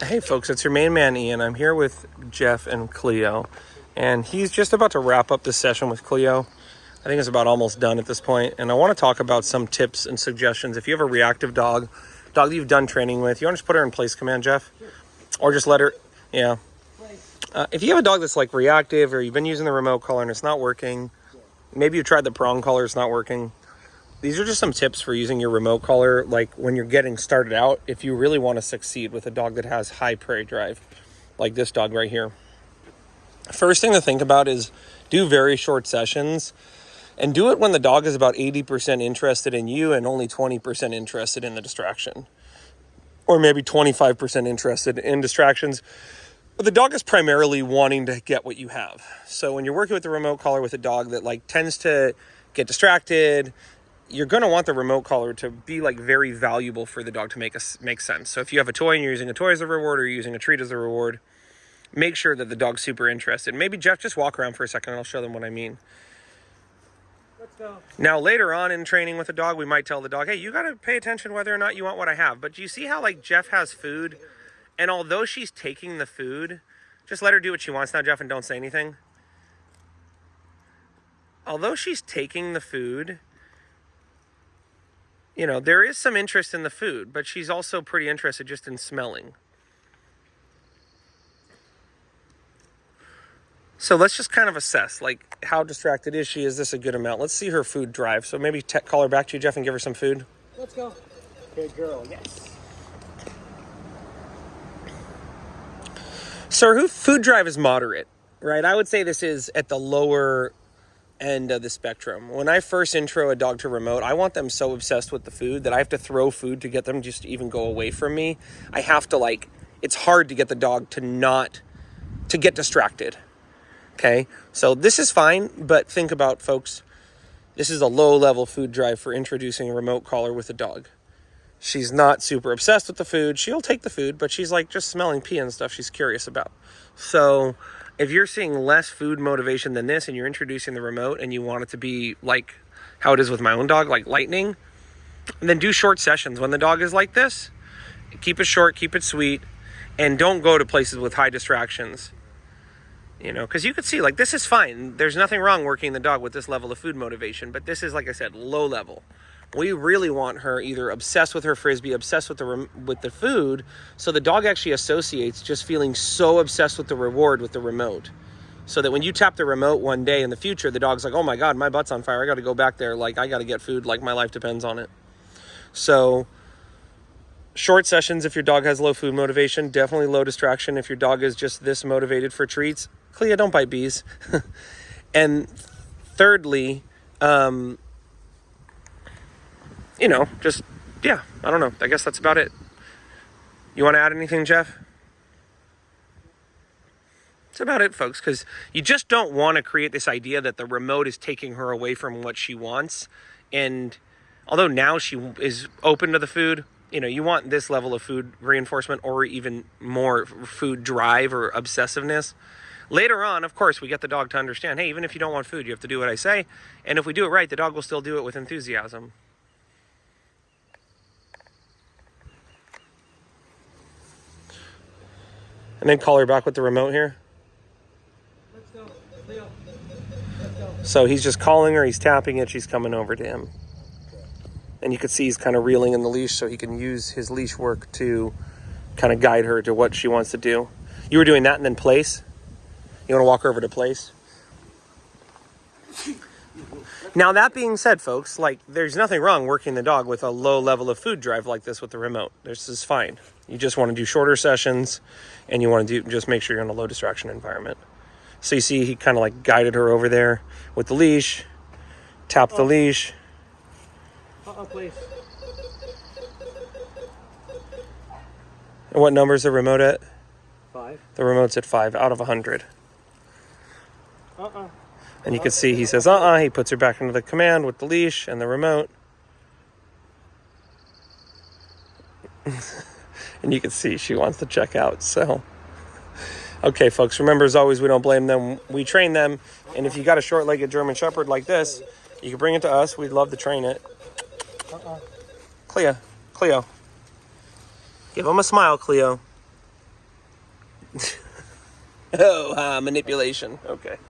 Hey folks, it's your main man Ian. I'm here with Jeff and Cleo, and he's just about to wrap up the session with Cleo. I think it's about almost done at this point, and I want to talk about some tips and suggestions. If you have a reactive dog that you've done training with, you want to just put her in place command, Jeff? Or just let her, yeah. If you have a dog that's like reactive, or you've been using the remote collar and it's not working, maybe you tried the prong collar, it's not working. These are just some tips for using your remote collar, like when you're getting started out, if you really want to succeed with a dog that has high prey drive, like this dog right here. First thing to think about is do very short sessions, and do it when the dog is about 80% interested in you and only 20% interested in the distraction. Or maybe 25% interested in distractions, but the dog is primarily wanting to get what you have. So when you're working with the remote collar with a dog that like tends to get distracted, you're going to want the remote collar to be like very valuable for the dog to make sense. So if you have a toy and you're using a toy as a reward, or you're using a treat as a reward, make sure that the dog's super interested. Maybe Jeff, just walk around for a second and I'll show them what I mean. Let's go. Now later on in training with a dog, we might tell the dog, hey, you got to pay attention whether or not you want what I have. But do you see how like Jeff has food, and although she's taking the food, just let her do what she wants now, Jeff, and don't say anything. Although she's taking the food, you know, there is some interest in the food, but she's also pretty interested just in smelling. So let's just kind of assess, like, how distracted is she? Is this a good amount? Let's see her food drive. So maybe call her back to you, Jeff, and give her some food. Let's go. Good girl, yes. So her food drive is moderate, right? I would say this is at the lower end of the spectrum. When I first intro a dog to remote, I want them so obsessed with the food that I have to throw food to get them just to even go away from me. I have to it's hard to get the dog to get distracted. Okay, so this is fine, but think about, folks, this is a low-level food drive for introducing a remote collar with a dog. She's not super obsessed with the food. She'll take the food, but she's like just smelling pee and stuff she's curious about. So if you're seeing less food motivation than this and you're introducing the remote and you want it to be like how it is with my own dog, like lightning, then do short sessions. When the dog is like this, keep it short, keep it sweet, and don't go to places with high distractions. You know, because you could see, like, this is fine. There's nothing wrong working the dog with this level of food motivation, but this is, like I said, low level. We really want her either obsessed with her Frisbee, obsessed with the food, so the dog actually associates just feeling so obsessed with the reward with the remote. So that when you tap the remote one day in the future, the dog's like, oh my God, my butt's on fire. I got to go back there. Like, I got to get food. Like, my life depends on it. So short sessions if your dog has low food motivation, definitely low distraction if your dog is just this motivated for treats. Clea, don't bite bees. And thirdly, you know, just, yeah, I don't know. I guess that's about it. You want to add anything, Jeff? That's about it, folks, because you just don't want to create this idea that the remote is taking her away from what she wants. And although now she is open to the food, you know, you want this level of food reinforcement or even more food drive or obsessiveness. Later on, of course, we get the dog to understand, hey, even if you don't want food, you have to do what I say. And if we do it right, the dog will still do it with enthusiasm. And then call her back with the remote here. Let's go. Leo. Let's go. So he's just calling her, he's tapping it, she's coming over to him. And you can see he's kind of reeling in the leash so he can use his leash work to kind of guide her to what she wants to do. You were doing that and then place? You want to walk her over to place? Now, that being said, folks, like, there's nothing wrong working the dog with a low level of food drive like this with the remote. This is fine. You just want to do shorter sessions, and you want to just make sure you're in a low distraction environment. So you see he kind of like guided her over there with the leash, tapped the leash. Please. And what number is the remote at? 5. The remote's at 5 out of 100. And you can see he says, he puts her back into the command with the leash and the remote. And you can see she wants to check out, so. Okay, folks, remember, as always, we don't blame them. We train them, and if you got a short-legged German Shepherd like this, you can bring it to us. We'd love to train it. Cleo. Give him a smile, Cleo. Oh, manipulation. Okay.